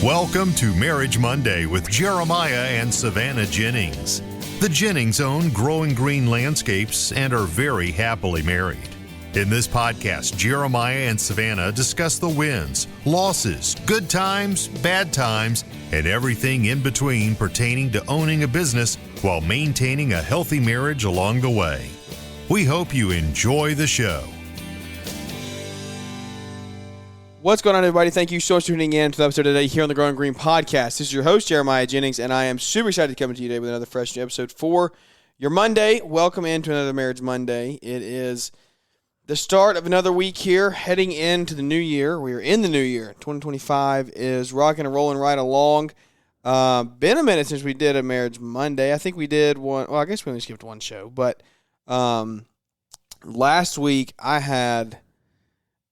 Welcome to Marriage Monday with Jeremiah and Savannah Jennings. The Jennings own Growing Green Landscapes and are very happily married. In this podcast, Jeremiah and Savannah discuss the wins, losses, good times, bad times, and everything in between pertaining to owning a business while maintaining a healthy marriage along the way. We hope you enjoy the show. What's going on, everybody? Thank you so much for tuning in to the episode today here on the Growing Green Podcast. This is your host, Jeremiah Jennings, and I am super excited to come to you today with another fresh new episode for your Monday. Welcome into another Marriage Monday. It is the start of another week here, heading into the new year. We are in the new year. 2025 is rocking and rolling right along. Been a minute since we did a Marriage Monday. I think we did one. Well, I guess we only skipped one show, but last week I had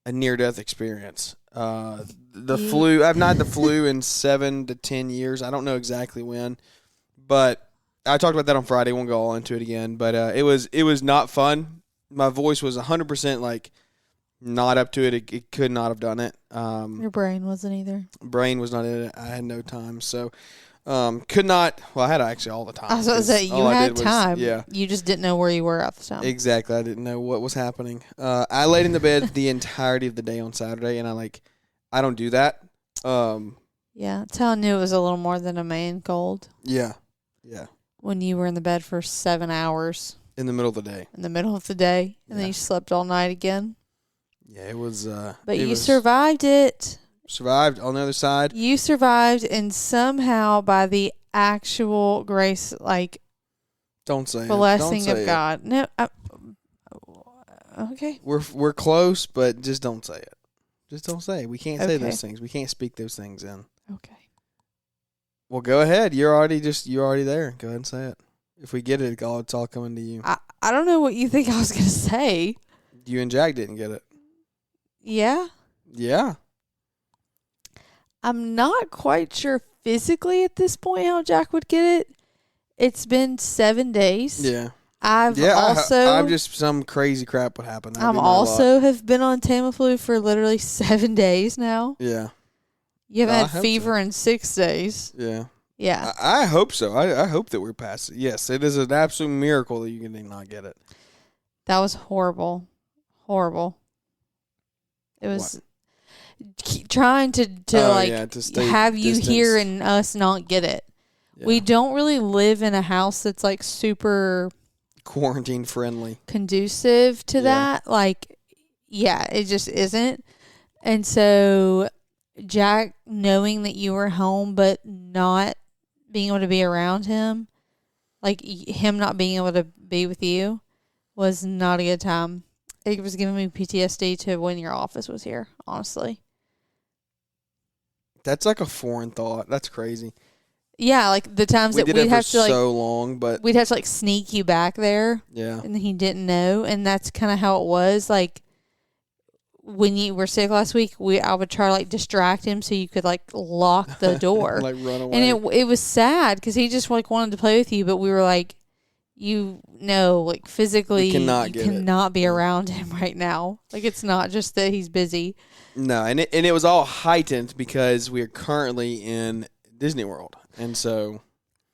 a near-death experience. The flu. I've not had the flu in 7 to 10 years. I don't know exactly when, but I talked about that on Friday. Won't go all into it again, but it was not fun. My voice was 100% like not up to it. It could not have done it. Your brain wasn't either. Brain was not in it. I had no time, so could not. Well, I had actually all the time. I was going to say you had time. Yeah, you just didn't know where you were at the time. Exactly. I didn't know what was happening. I laid in the bed the entirety of the day on Saturday, and I don't do that. Yeah, that's how I knew it was a little more than a man cold. Yeah. When you were in the bed for 7 hours. In the middle of the day. And then you slept all night again. Yeah, it was. But you survived it. Survived on the other side. You survived, and somehow by the actual grace, don't say blessing of God. No, okay. We're close, but just don't say it. Just don't say it. We can't say Okay. those things. We can't speak those things in. Okay. Well, go ahead. You're already there. Go ahead and say it. If we get it, it's all coming to you. I don't know what you think I was going to say. You and Jack didn't get it. Yeah. Yeah. I'm not quite sure physically at this point how Jack would get it. It's been 7 days. Yeah. I'm just some crazy crap would happen. I'm also have been on Tamiflu for literally 7 days now. Yeah. You haven't had fever in 6 days. Yeah. Yeah. I hope so. I hope that we're past it. Yes, it is an absolute miracle that you can not get it. That was horrible. Horrible. It was trying to have you here and us not get it. Yeah. We don't really live in a house that's super quarantine friendly, conducive to that. It just isn't. And so Jack, knowing that you were home but not being able to be around him, him not being able to be with you, was not a good time. It was giving me PTSD to when your office was here, honestly. That's like a foreign thought. That's crazy. Yeah, the times that we'd have to so long, but we'd have to sneak you back there. Yeah. And he didn't know, and that's kind of how it was. When you were sick last week, I would try to distract him so you could lock the door. Run away. And it was sad because he just wanted to play with you, but we were physically, you cannot be around him right now. It's not just that he's busy. No, and it was all heightened because we are currently in Disney World, and so.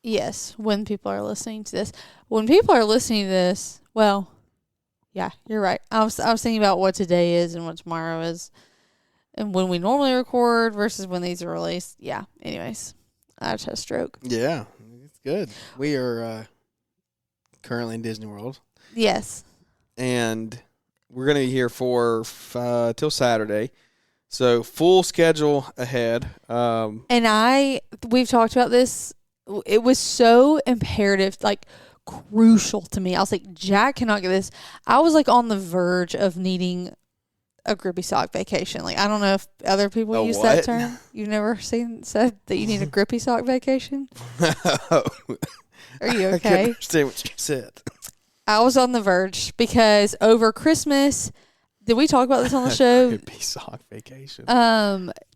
Yes, when people are listening to this. When people are listening to this, well, yeah, you're right. I was thinking about what today is and what tomorrow is, and when we normally record versus when these are released. Yeah. Anyways, I just had a stroke. Yeah, it's good. We are currently in Disney World. Yes. And we're going to be here for till Saturday. So full schedule ahead. And we've talked about this. It was so imperative, crucial to me. I was like, Jack cannot get this. I was on the verge of needing a grippy sock vacation. I don't know if other people use that term. You've never said that you need a grippy sock vacation? No. Are you okay? I can't understand what you said. I was on the verge because over Christmas, did we talk about this on the show? Grippy sock vacation.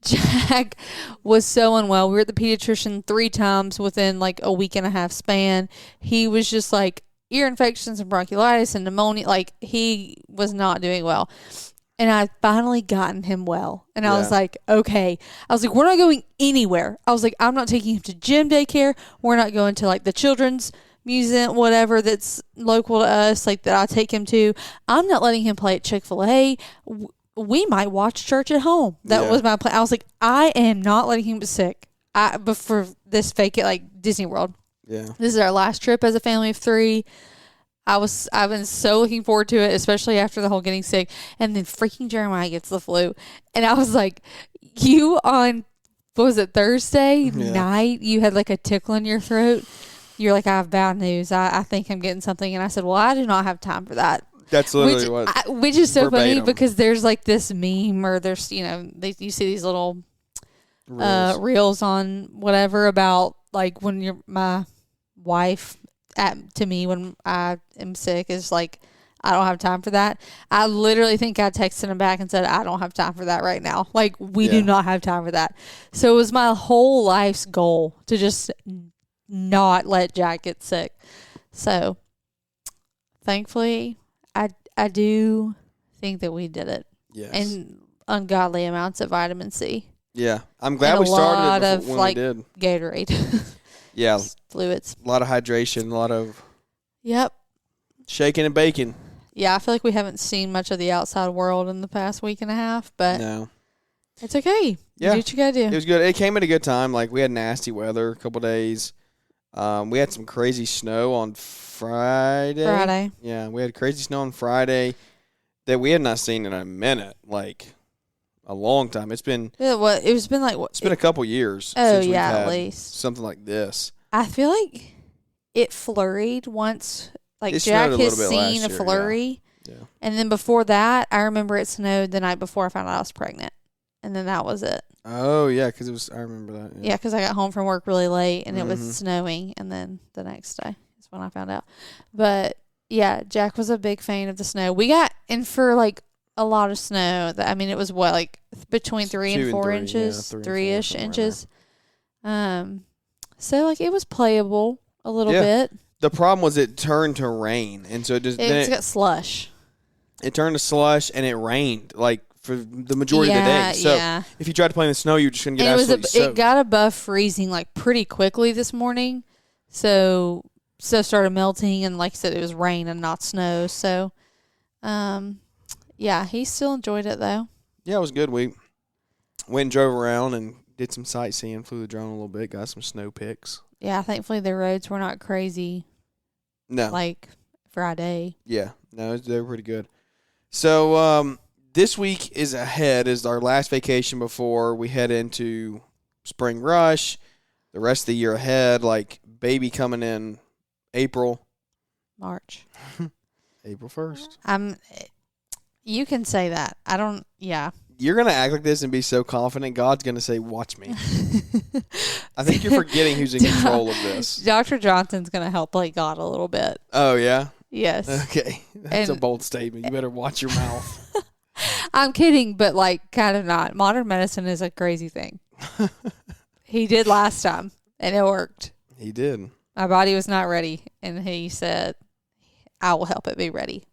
Jack was so unwell. We were at the pediatrician 3 times within a week and a half span. He was just ear infections and bronchiolitis and pneumonia. He was not doing well. And I finally gotten him well. And I was Yeah. like, okay. I was like, we're not going anywhere. I was like, I'm not taking him to gym daycare. We're not going to like the children's museum, whatever that's local to us, like that I take him to. I'm not letting him play at Chick-fil-A. We might watch church at home. That Yeah. was my plan. I was like, I am not letting him get sick. But for this fake it like Disney World. Yeah. This is our last trip as a family of 3. I've been so looking forward to it, especially after the whole getting sick. And then freaking Jeremiah gets the flu. And I was like, you on, what was it, Thursday night, you had like a tickle in your throat. You're like, I have bad news. I think I'm getting something. And I said, well, I do not have time for that. That's literally Which is so verbatim. funny because there's like this meme or there's, you see these little reels on whatever about like when my wife to me when I am sick is like, I don't have time for that. I literally think I texted him back and said, I don't have time for that right now. Like, we do not have time for that. So it was my whole life's goal to just not let Jack get sick. So thankfully, I do think that we did it. Yes. And ungodly amounts of vitamin C. Yeah. I'm glad we started it when we did. Gatorade. Yeah. Fluids. A lot of hydration, a lot of Yep. shaking and baking. Yeah, I feel like we haven't seen much of the outside world in the past week and a half, but No. it's okay. Yeah. Do what you gotta do. It was good. It came at a good time. Like, we had nasty weather a couple days. We had some crazy snow on Friday. Yeah, we had crazy snow on Friday that we had not seen in a minute, like a long time. It's been It's been like what? It's been a couple years. Oh since we've yeah, had at least something like this. I feel like it flurried once. Like It Jack snowed a has little bit seen last a year, flurry, Yeah. and then before that, I remember it snowed the night before I found out I was pregnant, and then that was it. Oh yeah, because it was. I remember that. Yeah, because I got home from work really late, and it Mhm. was snowing, and then the next day is when I found out. But yeah, Jack was a big fan of the snow. We got in for like a lot of snow. It was what, like between 3 2 and 4 3, inches, yeah, 3 and 4, 3-ish somewhere in inches. So like it was playable a little Yeah. bit. The problem was it turned to rain, and so It's got slush. it turned to slush, and it rained like for the majority of the day. So yeah. if you tried to play in the snow, you're just gonna get And absolutely soaked. it got above freezing like pretty quickly this morning. So stuff started melting, and like I said, it was rain and not snow. So, yeah, he still enjoyed it though. Yeah, it was good. We went and drove around and did some sightseeing, flew the drone a little bit, got some snow pics. Yeah, thankfully the roads were not crazy No. like Friday. Yeah. No, they were pretty good. So this week is our last vacation before we head into spring rush. The rest of the year ahead, like baby coming in April. March. April 1st. You can say that. I don't. Yeah. You're going to act like this and be so confident. God's going to say, watch me. I think you're forgetting who's in control of this. Dr. Johnson's gonna help play God a little bit. Oh, yeah? Yes. Okay. That's a And- bold statement. You better watch your mouth. I'm kidding, but like kind of not. Modern medicine is a crazy thing. He did last time, and it worked. He did. My body was not ready, and he said, "I will help it be ready."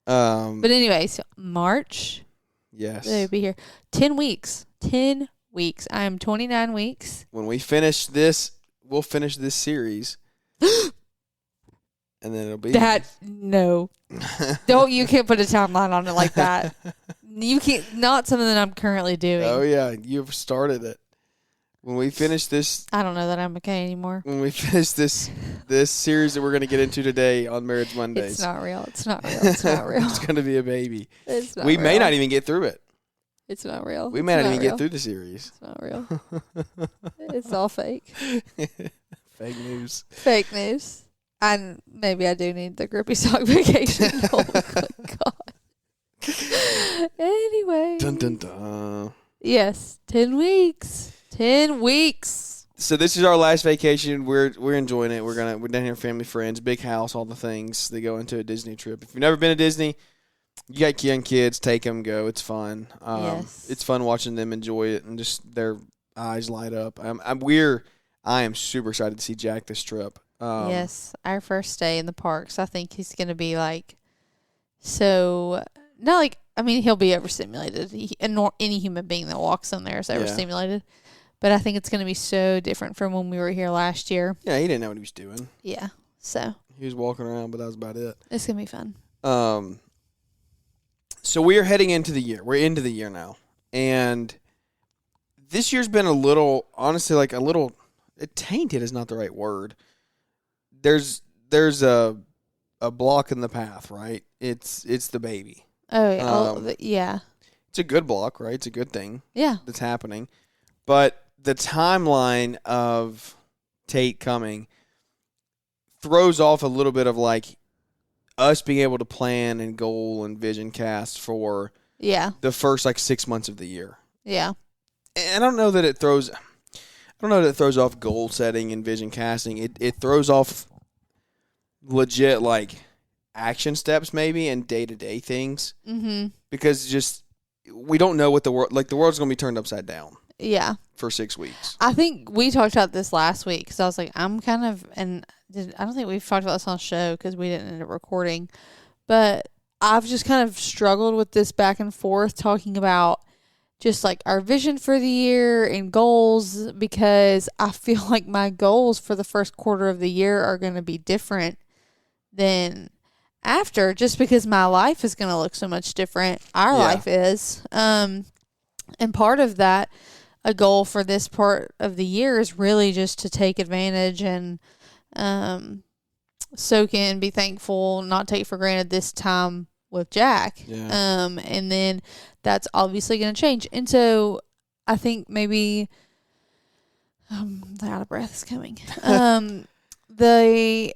But anyways, March, Yes. they'll be here. 10 weeks. 10 weeks. I am 29 weeks. When we finish this, we'll finish this series. And then it'll be No. You can't put a timeline on it like that. You can't, not something that I'm currently doing. Oh yeah, you've started it. When we finish this, I don't know that I'm okay anymore. when we finish this series that we're going to get into today on Marriage Mondays, It's not real. It's not real. It's not real. it's going to be a baby. It's not We may real. not even get through it. It's not real. We It's may not not even real. get through the series. It's not real. It's all fake. Fake news. Fake news. And maybe I do need the grippy sock vacation. Oh my God. Anyway. Dun dun dun. Yes. 10 weeks. 10 weeks. So this is our last vacation. We're enjoying it. We're down here, family, friends, big house, all the things that go into a Disney trip. If you've never been to Disney, you got young kids, take them, go. It's fun. Yes. It's fun watching them enjoy it and just their eyes light up. I am super excited to see Jack this trip. Yes. Our first day in the parks. I think he's going to be like, so, not like I mean, he'll be overstimulated. Any human being that walks in there is overstimulated. But I think it's going to be so different from when we were here last year. Yeah, he didn't know what he was doing. Yeah, so. He was walking around, but that was about it. It's going to be fun. So we are heading into the year. We're into the year now. And this year's been a little, honestly, like a little, tainted is not the right word. There's a block in the path, right? It's the baby. Oh, yeah. It's a good block, right? It's a good thing. Yeah. That's happening. But the timeline of Tate coming throws off a little bit of like us being able to plan and goal and vision cast for the first like 6 months of the year. Yeah. And I don't know that it throws off goal setting and vision casting. It throws off legit like action steps maybe and day-to-day things. Mm-hmm. Because just we don't know what the world's going to be turned upside down. Yeah. For 6 weeks. I think we talked about this last week because I was like, I don't think we've talked about this on the show because we didn't end up recording, but I've just kind of struggled with this back and forth talking about just like our vision for the year and goals, because I feel like my goals for the first quarter of the year are going to be different than after, just because my life is going to look so much different. Our life is. And part of that, a goal for this part of the year is really just to take advantage and soak in, be thankful, not take for granted this time with Jack. Yeah. And then that's obviously going to change. And so I think maybe the out of breath is coming. The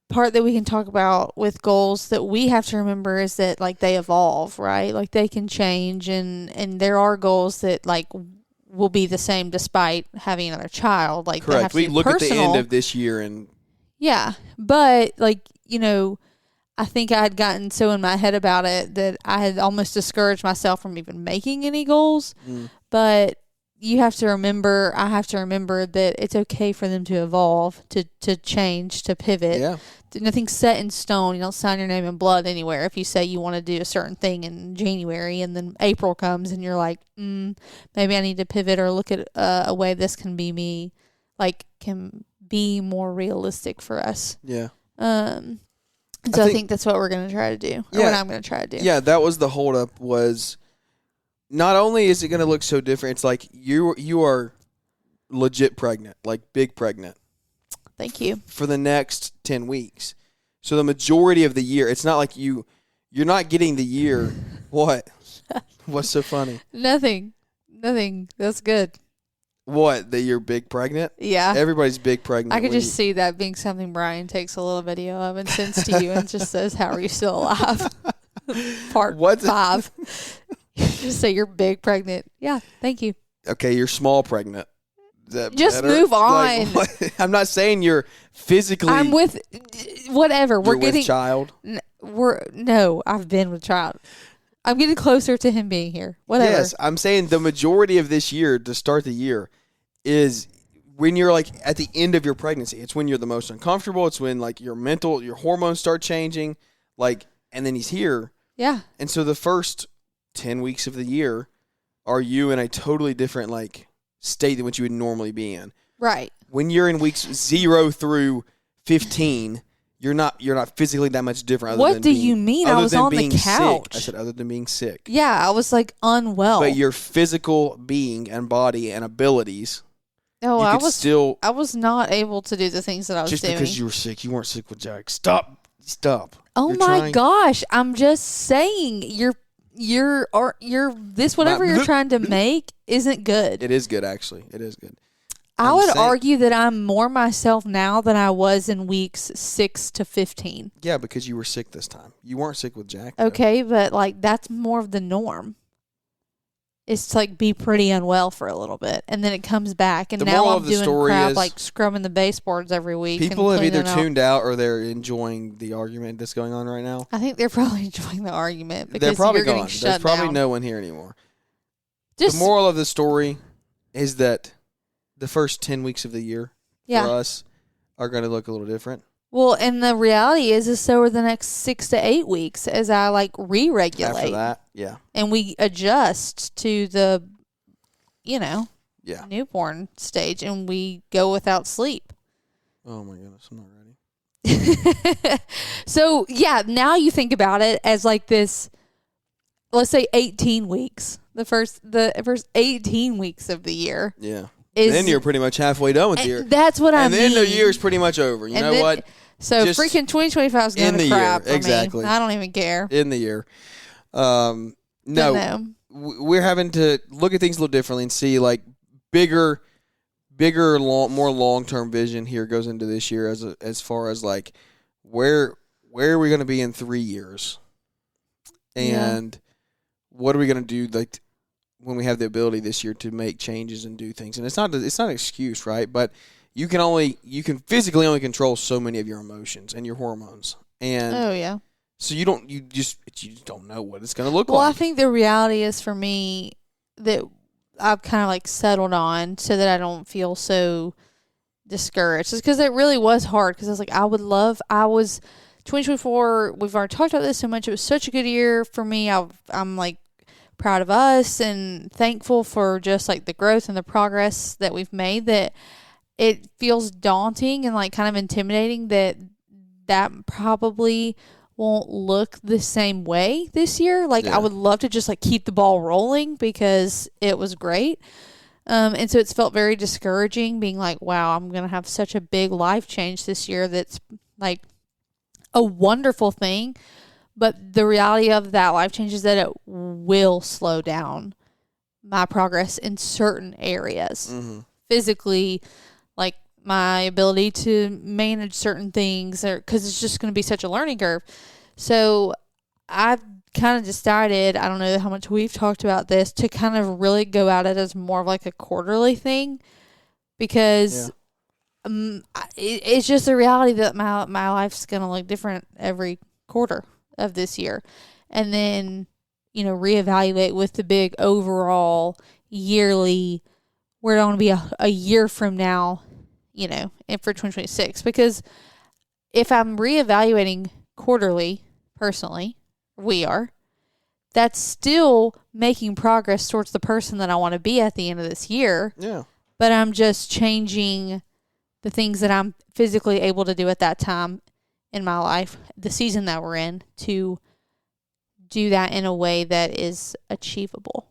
part that we can talk about with goals that we have to remember is that like they evolve, right? Like they can change, and there are goals that like will be the same despite having another child. Like correct. They have to we look personal. At the end of this year and but like, you know, I think I had gotten so in my head about it that I had almost discouraged myself from even making any goals. But I have to remember that it's okay for them to evolve, to change, to pivot. Yeah. Nothing's set in stone. You don't sign your name in blood anywhere. If you say you want to do a certain thing in January and then April comes and you're like, maybe I need to pivot or look at a way this can be be more realistic for us. Yeah. So I think that's what we're going to try to do. Or what I'm going to try to do. Yeah, that was the holdup. Was not only is it going to look so different, it's like you are legit pregnant, like big pregnant. Thank you. For the next 10 weeks. So the majority of the year, it's not like you're not getting the year. What? What's so funny? Nothing. That's good. What? That you're big pregnant? Yeah. Everybody's big pregnant. I could just see that being something Brian takes a little video of and sends to you and just says, "How are you still alive?" Part 5. Just say you're big pregnant. Yeah. Thank you. Okay, you're small pregnant. Just better? Move on. Like, I'm not saying you're physically. I'm with whatever. We're getting with child. I've been with child. I'm getting closer to him being here. Whatever. Yes, I'm saying the majority of this year to start the year is when you're like at the end of your pregnancy. It's when you're the most uncomfortable. It's when like your hormones start changing. Like, and then he's here. Yeah. And so the first 10 weeks of the year are you in a totally different like state than what you would normally be in. Right. When you're in weeks 0 through 15, you're not physically that much different. What do you mean? I was on the couch. Sick. I said other than being sick. Yeah, I was like unwell. But your physical being and body and abilities. Oh, I was not able to do the things that I was doing. Just because you were sick, you weren't sick with Jack. Stop. Oh my gosh! I'm just saying you're whatever you're trying to make isn't good. It is good, actually. It is good. I would argue that I'm more myself now than I was in weeks 6 to 15. Yeah, because you were sick this time. You weren't sick with Jack, though. Okay, but like that's more of the norm. It's to like be pretty unwell for a little bit, and then it comes back, and now I'm doing crap like scrubbing the baseboards every week. People have either tuned out or they're enjoying the argument that's going on right now. I think they're probably enjoying the argument because they're probably you're gone. There's probably no one here anymore. The moral of the story is that the first 10 weeks of the year for us are going to look a little different. Well, and the reality is so are the next 6 to 8 weeks as I like re-regulate. After that, yeah. And we adjust to the, Yeah. newborn stage, and we go without sleep. Oh my goodness, I'm not ready. So, yeah, now you think about it as like this, let's say 18 weeks. The first 18 weeks of the year. Yeah. Then you're pretty much halfway done with the year. That's what I mean. And then the year's pretty much over. You know what? So just freaking 2025 is going to crap for exactly. me. I don't even care. In the year. No. We're having to look at things a little differently and see like bigger, more long-term vision here goes into this year as far as like where are we going to be in 3 years? And what are we going to do like when we have the ability this year to make changes and do things? And it's not an excuse, right? But you can physically only control so many of your emotions and your hormones. And so you just don't know what it's going to look like. Well, I think the reality is for me that I've kind of like settled on so that I don't feel so discouraged. It's because it really was hard because I was like, 2024, we've already talked about this so much. It was such a good year for me. I'm like proud of us and thankful for just like the growth and the progress that we've made, that it feels daunting and like kind of intimidating that probably won't look the same way this year. Like I would love to just like keep the ball rolling because it was great. And so it's felt very discouraging being like, wow, I'm going to have such a big life change this year. That's like a wonderful thing. But the reality of that life change is that it will slow down my progress in certain areas. Mm-hmm. Physically, like my ability to manage certain things, because it's just going to be such a learning curve. So I've kind of decided, I don't know how much we've talked about this, to kind of really go at it as more of like a quarterly thing, because it's just the reality that my life's going to look different every quarter of this year. And then, reevaluate with the big overall yearly, where I want to be a year from now, and for 2026. Because if I'm reevaluating quarterly, personally, that's still making progress towards the person that I want to be at the end of this year. Yeah. But I'm just changing the things that I'm physically able to do at that time in my life, the season that we're in, to do that in a way that is achievable.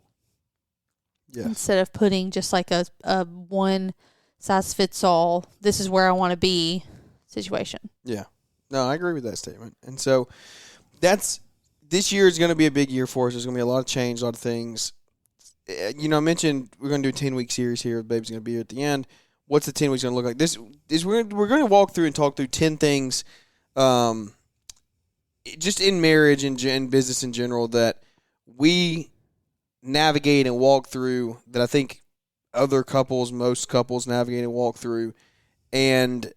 Yes. Instead of putting just like a one size fits all, this is where I want to be situation. Yeah. No, I agree with that statement. And so this year is going to be a big year for us. There's going to be a lot of change, a lot of things. I mentioned we're going to do a 10-week series here. Babe's going to be here at the end. What's the 10 weeks going to look like? This is we're going to walk through and talk through 10 things just in marriage and business in general that we navigate and walk through, that I think most couples navigate and walk through. And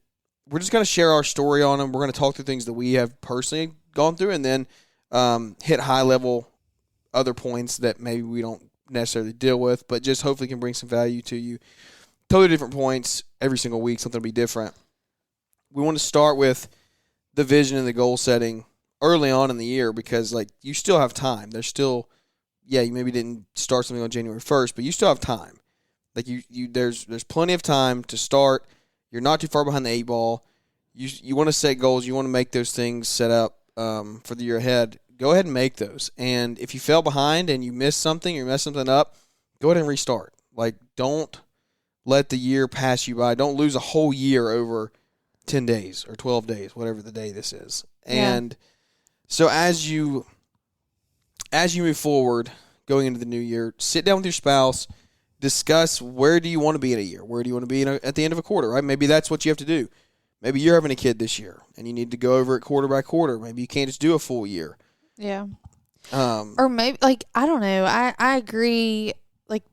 we're just going to share our story on them. We're going to talk through things that we have personally gone through, and then hit high-level other points that maybe we don't necessarily deal with, but just hopefully can bring some value to you. Totally different points every single week, something will be different. We want to start with the vision and the goal setting early on in the year, because like you still have time. There's still, you maybe didn't start something on January 1st, but you still have time. Like there's plenty of time to start. You're not too far behind the 8 ball. You want to set goals. You want to make those things set up for the year ahead. Go ahead and make those. And if you fell behind and you missed something or you messed something up, go ahead and restart. Like, don't let the year pass you by. Don't lose a whole year over 10 days or 12 days, whatever the day this is. Yeah. And so as you move forward going into the new year, sit down with your spouse, discuss where do you want to be in a year? Where do you want to be at the end of a quarter, right? Maybe that's what you have to do. Maybe you're having a kid this year and you need to go over it quarter by quarter. Maybe you can't just do a full year. Yeah. Or maybe, like, I don't know. I agree, like,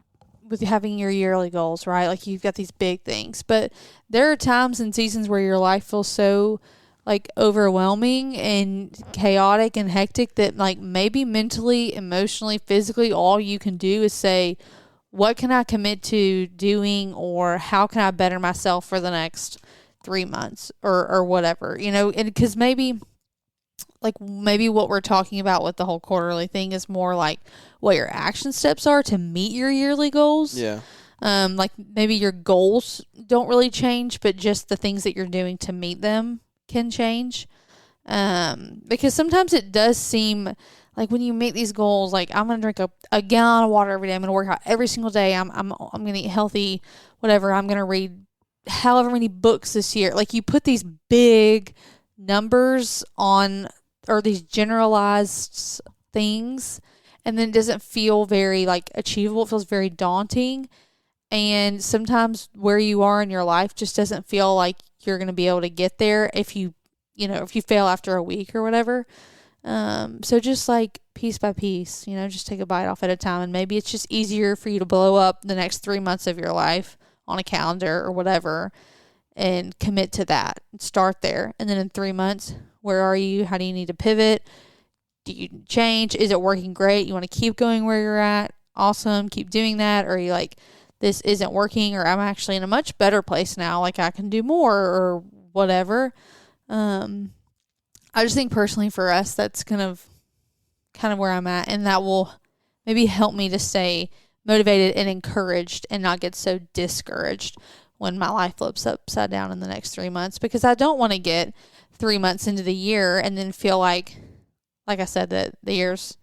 with having your yearly goals, right? Like, you've got these big things. But there are times and seasons where your life feels so, like, overwhelming and chaotic and hectic that, like, maybe mentally, emotionally, physically, all you can do is say, what can I commit to doing, or how can I better myself for the next 3 months or whatever, and because maybe what we're talking about with the whole quarterly thing is more like what your action steps are to meet your yearly goals. Yeah. Like maybe your goals don't really change, but just the things that you're doing to meet them can change. Because sometimes it does seem like when you meet these goals, like I'm going to drink a gallon of water every day. I'm going to work out every single day. I'm going to eat healthy, whatever. I'm going to read however many books this year. Like you put these big numbers on, or these generalized things, and then it doesn't feel very like achievable. It feels very daunting. And sometimes where you are in your life just doesn't feel like you're going to be able to get there if you fail after a week or whatever. So just like piece by piece, just take a bite off at a time. And maybe it's just easier for you to blow up the next 3 months of your life on a calendar or whatever and commit to that. Start there. And then in 3 months, where are you? How do you need to pivot? Do you change? Is it working great? You want to keep going where you're at? Awesome. Keep doing that. Or are you like, this isn't working, or I'm actually in a much better place now. Like I can do more or whatever. I just think personally for us, that's kind of where I'm at. And that will maybe help me to stay motivated and encouraged and not get so discouraged when my life flips upside down in the next 3 months, because I don't want to get 3 months into the year and then feel like I said, that the year's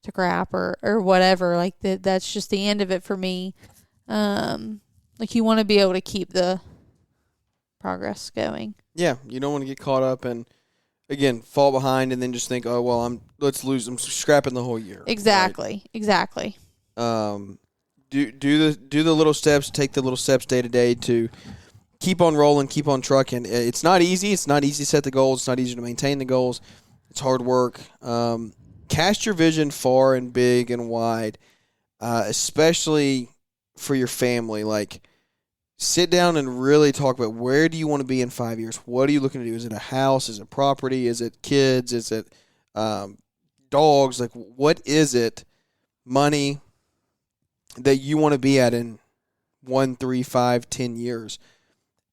to crap or whatever. Like that's just the end of it for me. Like you want to be able to keep the progress going. Yeah, you don't want to get caught up and again fall behind and then just think, oh well, I'm scrapping the whole year. Exactly, right? Exactly. Do the little steps, take the little steps day to day to keep on rolling, keep on trucking. It's not easy. It's not easy to set the goals. It's not easy to maintain the goals. It's hard work. Cast your vision far and big and wide, especially for your family. Like, sit down and really talk about where do you want to be in 5 years? What are you looking to do? Is it a house? Is it property? Is it kids? Is it dogs? Like, what is it, money, that you want to be at in 1, 3, 5, 10 years?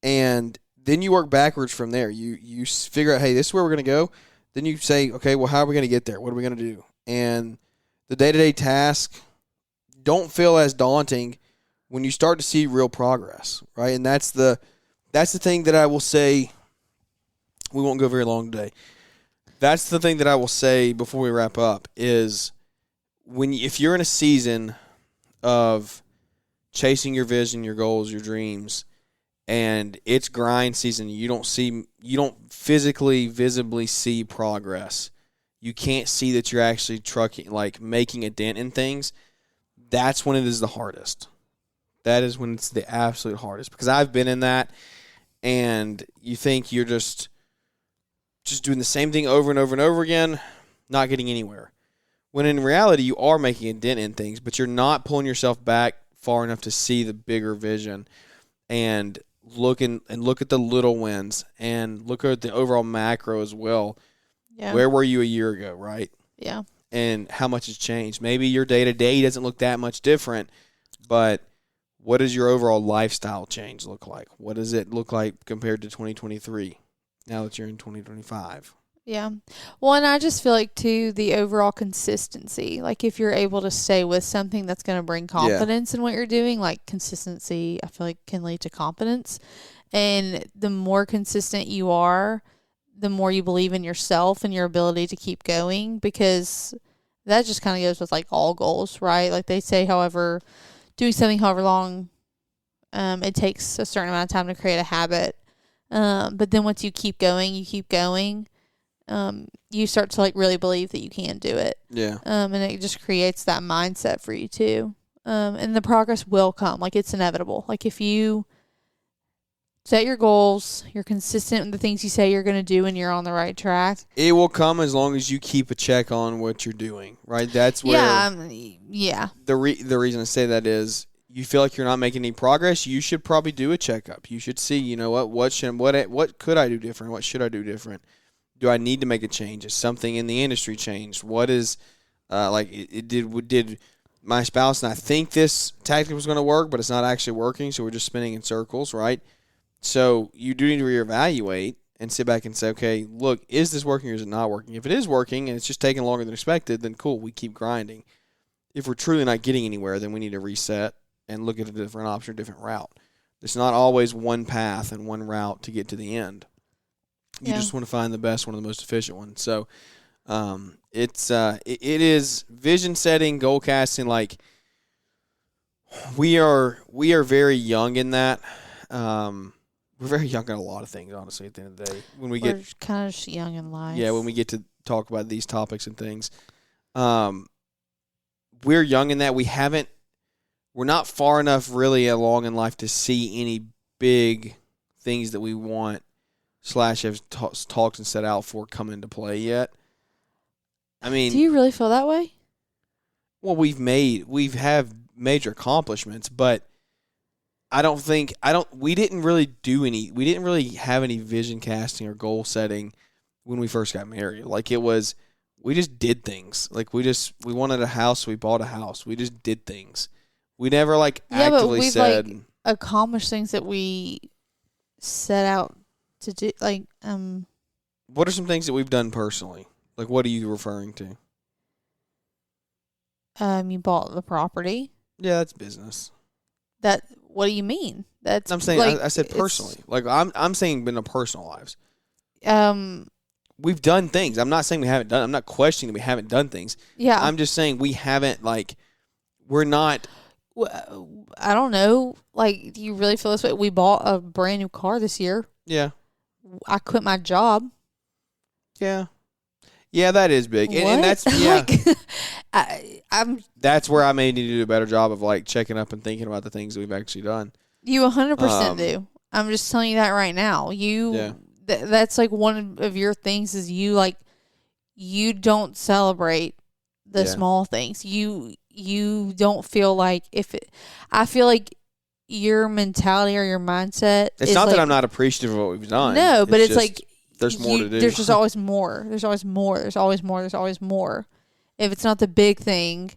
And then you work backwards from there. You figure out, hey, this is where we're going to go. Then you say, okay, well, how are we going to get there? What are we going to do? And the day-to-day tasks don't feel as daunting when you start to see real progress, right? And that's the thing that I will say. We won't go very long today. That's the thing that I will say before we wrap up is if you're in a season of chasing your vision, your goals, your dreams, and it's grind season, you don't physically, visibly see progress. You can't see that you're actually trucking, like making a dent in things. That's when it is the hardest. That is when it's the absolute hardest, because I've been in that, and you think you're just doing the same thing over and over and over again, not getting anywhere. When in reality, you are making a dent in things, but you're not pulling yourself back far enough to see the bigger vision and look at the little wins and look at the overall macro as well. Yeah. Where were you a year ago, right? Yeah. And how much has changed? Maybe your day-to-day doesn't look that much different, but what does your overall lifestyle change look like? What does it look like compared to 2023 now that you're in 2025? Yeah. Well, and I just feel like, too, the overall consistency. Like, if you're able to stay with something that's going to bring confidence in what you're doing, like consistency, I feel like can lead to confidence. And the more consistent you are, the more you believe in yourself and your ability to keep going, because that just kind of goes with, like, all goals, right? Like, they say, doing something however long it takes a certain amount of time to create a habit. But then once you keep going, you start to like really believe that you can do it. Yeah. And it just creates that mindset for you too. And the progress will come. Like, it's inevitable. Like, if you set your goals, you're consistent with the things you say you're going to do, and you're on the right track, it will come as long as you keep a check on what you're doing, right? That's where the reason I say that is, you feel like you're not making any progress, you should probably do a checkup. You should see, you know, what could I do different? What should I do different? Do I need to make a change? Is something in the industry changed? What is did my spouse and I think this tactic was going to work, but it's not actually working, so we're just spinning in circles, right? So you do need to reevaluate and sit back and say, okay, look, is this working or is it not working? If it is working and it's just taking longer than expected, then cool, we keep grinding. If we're truly not getting anywhere, then we need to reset and look at a different option, a different route. It's not always one path and one route to get to the end. You just want to find the best one, the most efficient one. So it is vision setting, goal casting. Like we are very young in that. We're very young in a lot of things, honestly, at the end of the day. When we're kind of just young in life. Yeah, when we get to talk about these topics and things. We're young in that we're not far enough really along in life to see any big things that we want / have talked and set out for come into play yet. I mean, do you really feel that way? Well, we've have major accomplishments, but we didn't really have any vision casting or goal setting when we first got married. Like we just did things. Like we wanted a house, we bought a house. We just did things. We never actively said. Like accomplished things that we set out to do. Like, what are some things that we've done personally? Like, what are you referring to? You bought the property. Yeah, that's business. What do you mean? I'm saying I said personally. Like I'm saying in our personal lives. We've done things. I'm not saying we haven't done. I'm not questioning that we haven't done things. Yeah. I'm just saying we haven't we're not. I don't know. Like, do you really feel this way? We bought a brand new car this year. Yeah. I quit my job. Yeah. Yeah, that is big. And that's that's where I may need to do a better job of checking up and thinking about the things that we've actually done. You 100% do. I'm just telling you that right now. That's one of your things is you don't celebrate the small things. You don't feel like I feel like your mentality or your mindset. It's not that I'm not appreciative of what we've done. No, but it's like there's more to do. There's just always more. There's always more. There's always more. There's always more. If it's not the big thing,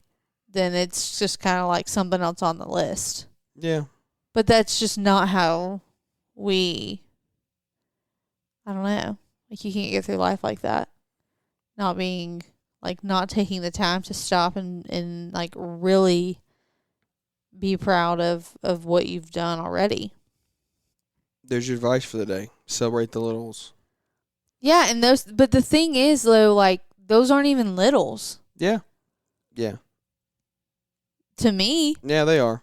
then it's just kind of like something else on the list. Yeah. But that's just not how I don't know. Like, you can't get through life like that. Not being, not taking the time to stop and really be proud of what you've done already. There's your advice for the day. Celebrate the littles. Yeah, and but the thing is, though, those aren't even littles. Yeah. Yeah. To me. Yeah, they are.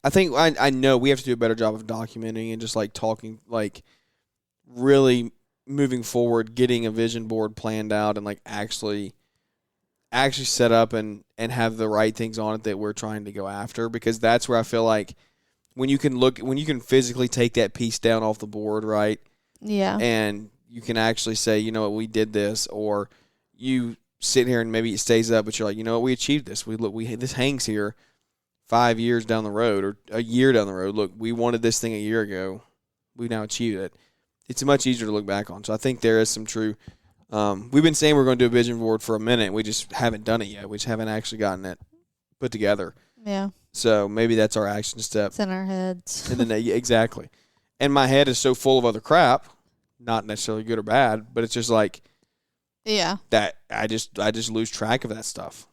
I think I know we have to do a better job of documenting and just talking, really moving forward, getting a vision board planned out and actually set up and have the right things on it that we're trying to go after, because that's where I feel like when you can physically take that piece down off the board, right? Yeah. And you can actually say, you know what, we did this, or you sit here and maybe it stays up, but you're like, you know what, we achieved this. This hangs here 5 years down the road or a year down the road. Look, we wanted this thing a year ago. We've now achieved it. It's much easier to look back on. So I think there is some true. We've been saying we're going to do a vision board for a minute. We just haven't done it yet. We just haven't actually gotten it put together. Yeah. So maybe that's our action step. It's in our heads. And then exactly. And my head is so full of other crap, not necessarily good or bad, but it's just yeah, that I just lose track of that stuff.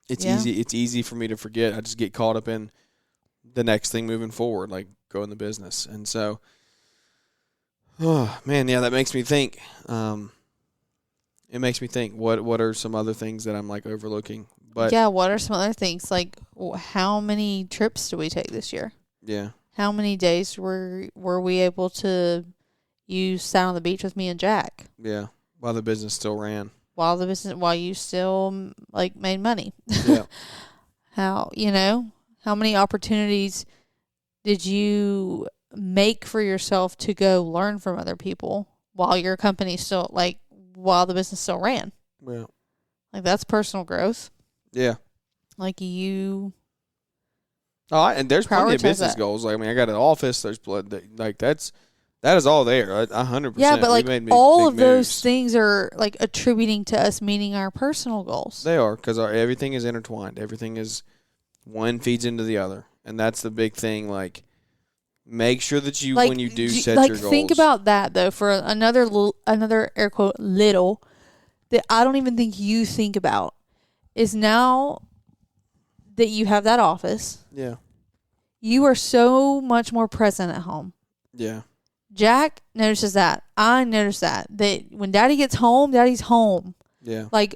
It's easy. It's easy for me to forget. I just get caught up in the next thing moving forward, growing the business. And so, oh man, yeah, that makes me think. It makes me think. What are some other things that I'm overlooking? But yeah, what are some other things? How many trips do we take this year? Yeah. How many days were we able to sat on the beach with me and Jack? Yeah, while the business still ran. While you still made money. Yeah. How many opportunities did you make for yourself to go learn from other people while your company still while the business still ran? Yeah. That's personal growth. Yeah. You. Oh, and there's plenty of business goals. I got an office. There's that is all there. 100%. Yeah, but all of those things are attributing to us meeting our personal goals. They are, because everything is intertwined. Everything is one feeds into the other, and that's the big thing. Make sure that you, Like, when you do set like your goals. think about that though for another air quote little that I don't even think you think about is now that you have that office. Yeah. You are so much more present at home. Yeah. Jack notices that. I notice that when Daddy gets home, Daddy's home. Yeah. Like,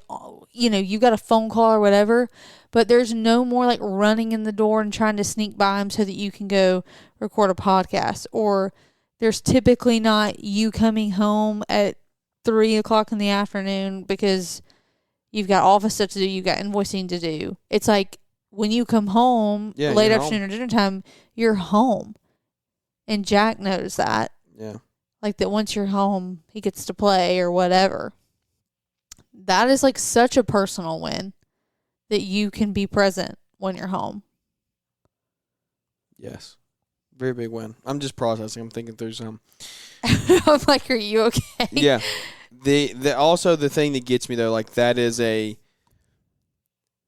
you know, you got a phone call or whatever, but there's no more like running in the door and trying to sneak by him so that you can go record a podcast. Or there's typically not you coming home at 3:00 in the afternoon because you've got office stuff to do, you've got invoicing to do. It's like when you come home late afternoon or dinner time, you're home. And Jack knows that. Yeah. Like that once you're home, he gets to play or whatever. That is like such a personal win that you can be present when you're home. Yes. Very big win. I'm just processing. I'm thinking through some. I'm like, are you okay? Yeah. Also the thing that gets me though, like that is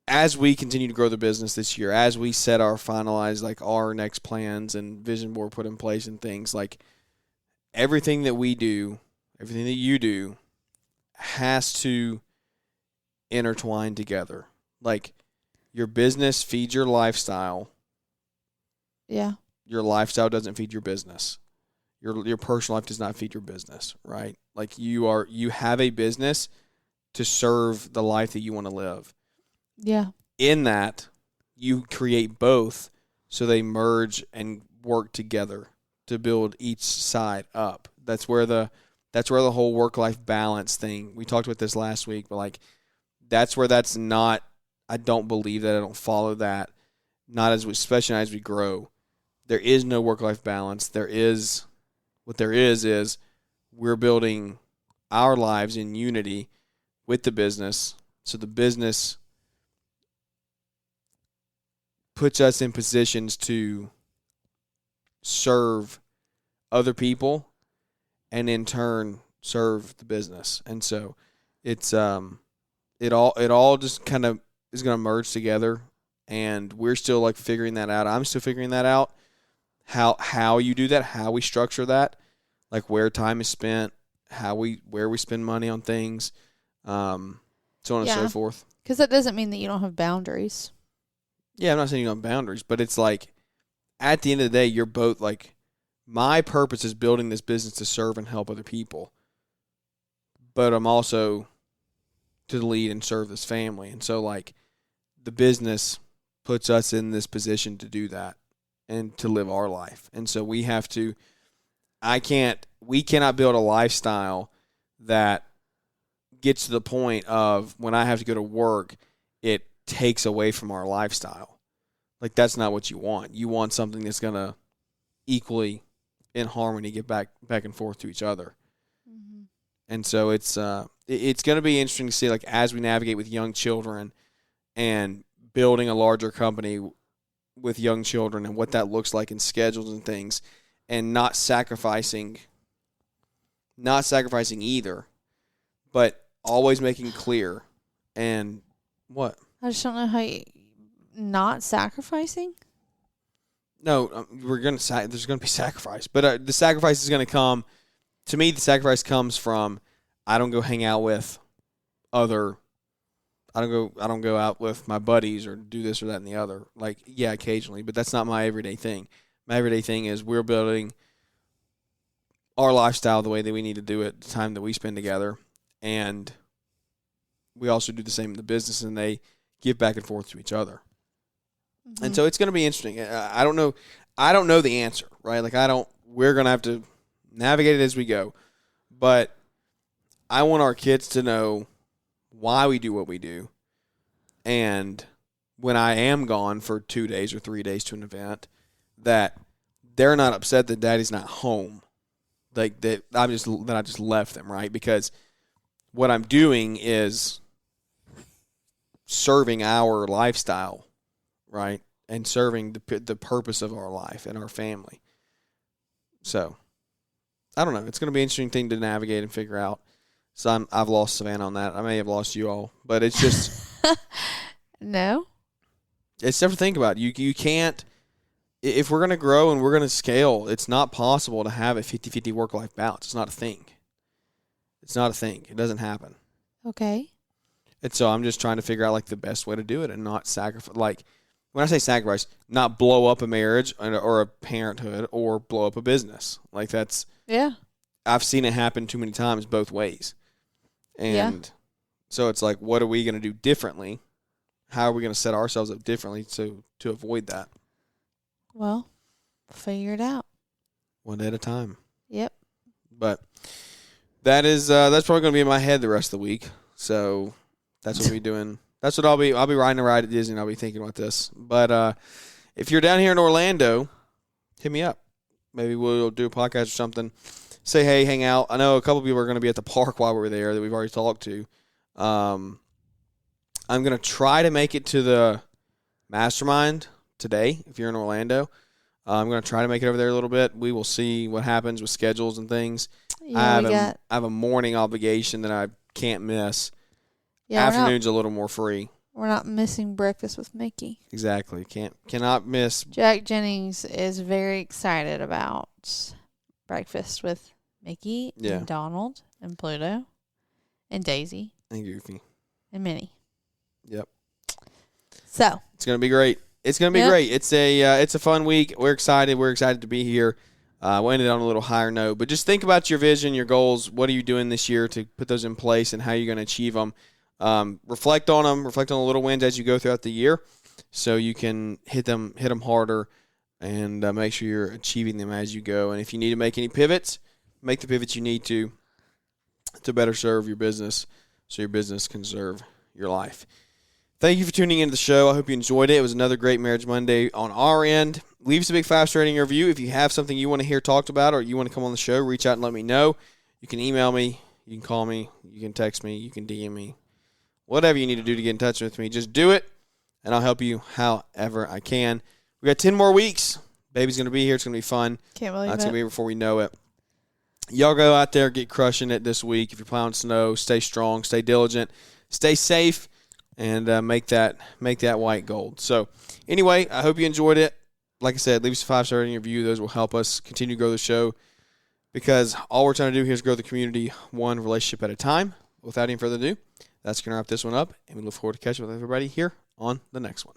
as we continue to grow the business this year, as we set our finalized like our next plans and vision board put in place and things, like everything that we do, everything that you do has to intertwine together. Like your business feeds your lifestyle. Yeah. Your lifestyle doesn't feed your business. Your personal life does not feed your business, right? Like you have a business to serve the life that you want to live. Yeah. In that, you create both so they merge and work together to build each side up. That's where the whole work-life balance thing, we talked about this last week, but like that's where that's not, I don't believe that, I don't follow that, especially as we grow. There is no work-life balance. What there is we're building our lives in unity with the business. So the business puts us in positions to serve other people and in turn serve the business. And so it's it all just kind of is going to merge together, and we're still like figuring that out. I'm still figuring that out. How you do that, how we structure that, like where time is spent, where we spend money on things, so on and so forth. Because that doesn't mean that you don't have boundaries. Yeah, I'm not saying you don't have boundaries, but it's like at the end of the day, you're both like, my purpose is building this business to serve and help other people, but I'm also to lead and serve this family. And so like the business puts us in this position to do that and to live our life. And so we cannot build a lifestyle that gets to the point of when I have to go to work, it takes away from our lifestyle. Like that's not what you want. You want something that's going to equally in harmony get back and forth to each other. Mm-hmm. And so it's going to be interesting to see, like, as we navigate with young children and building a larger company with young children and what that looks like in schedules and things, and not sacrificing either, but always making clear. And what? I just don't know how you not sacrificing. No, there's going to be sacrifice, but the sacrifice is going to come. To me, the sacrifice comes from I don't go hang out with I don't go out with my buddies or do this or that and the other. Like, yeah, occasionally, but that's not my everyday thing. My everyday thing is we're building our lifestyle the way that we need to do it, the time that we spend together, and we also do the same in the business, and they give back and forth to each other. Mm-hmm. And so it's going to be interesting. I don't know the answer, right? Like we're going to have to navigate it as we go, but I want our kids to know why we do what we do. And when I am gone for 2 days or 3 days to an event, that they're not upset that Daddy's not home. Like that I just left them, right? Because what I'm doing is serving our lifestyle, right? And serving the purpose of our life and our family. So, I don't know. It's going to be an interesting thing to navigate and figure out. So I've lost Savannah on that. I may have lost you all, but it's just no. It's stuff to think about. You can't if we're going to grow and we're going to scale, it's not possible to have a 50-50 work-life balance. It's not a thing. It's not a thing. It doesn't happen. Okay. And so I'm just trying to figure out like the best way to do it and not sacrifice. Like when I say sacrifice, not blow up a marriage or a parenthood or blow up a business. Like that's I've seen it happen too many times both ways. And so it's like, what are we going to do differently? How are we going to set ourselves up differently to avoid that? Well, figure it out. One day at a time. Yep. But that's probably going to be in my head the rest of the week. So that's what we'll be doing. That's what I'll be riding a ride at Disney and I'll be thinking about this. But if you're down here in Orlando, hit me up. Maybe we'll do a podcast or something. Say hey, hang out. I know a couple people are going to be at the park while we're there that we've already talked to. I'm going to try to make it to the mastermind today if you're in Orlando. I'm going to try to make it over there a little bit. We will see what happens with schedules and things. Yeah, I have a morning obligation that I can't miss. Yeah, Afternoon's a little more free. We're not missing breakfast with Mickey. Exactly. Cannot miss. Jack Jennings is very excited about breakfast with Mickey and Donald and Pluto and Daisy and Goofy and Minnie. Yep. So it's gonna be great. It's gonna be great. It's a fun week. We're excited. We're excited to be here. We'll end it on a little higher note, but just think about your vision, your goals. What are you doing this year to put those in place, and how you're going to achieve them? Reflect on them. Reflect on the little wins as you go throughout the year, so you can hit them harder, and make sure you're achieving them as you go. And if you need to make any pivots, make the pivots you need to better serve your business, so your business can serve your life. Thank you for tuning into the show. I hope you enjoyed it. It was another great Marriage Monday on our end. Leave us a big 5-star rating or review. If you have something you want to hear talked about or you want to come on the show, reach out and let me know. You can email me. You can call me. You can text me. You can DM me. Whatever you need to do to get in touch with me, just do it, and I'll help you however I can. We got 10 more weeks. Baby's going to be here. It's going to be fun. Can't believe It's it. going to be here before we know it. Y'all go out there, get crushing it this week. If you're plowing snow, stay strong, stay diligent, stay safe, and make that white gold. So anyway, I hope you enjoyed it. Like I said, leave us a 5-star rating review. Those will help us continue to grow the show, because all we're trying to do here is grow the community one relationship at a time. Without any further ado, that's going to wrap this one up, and we look forward to catching up with everybody here on the next one.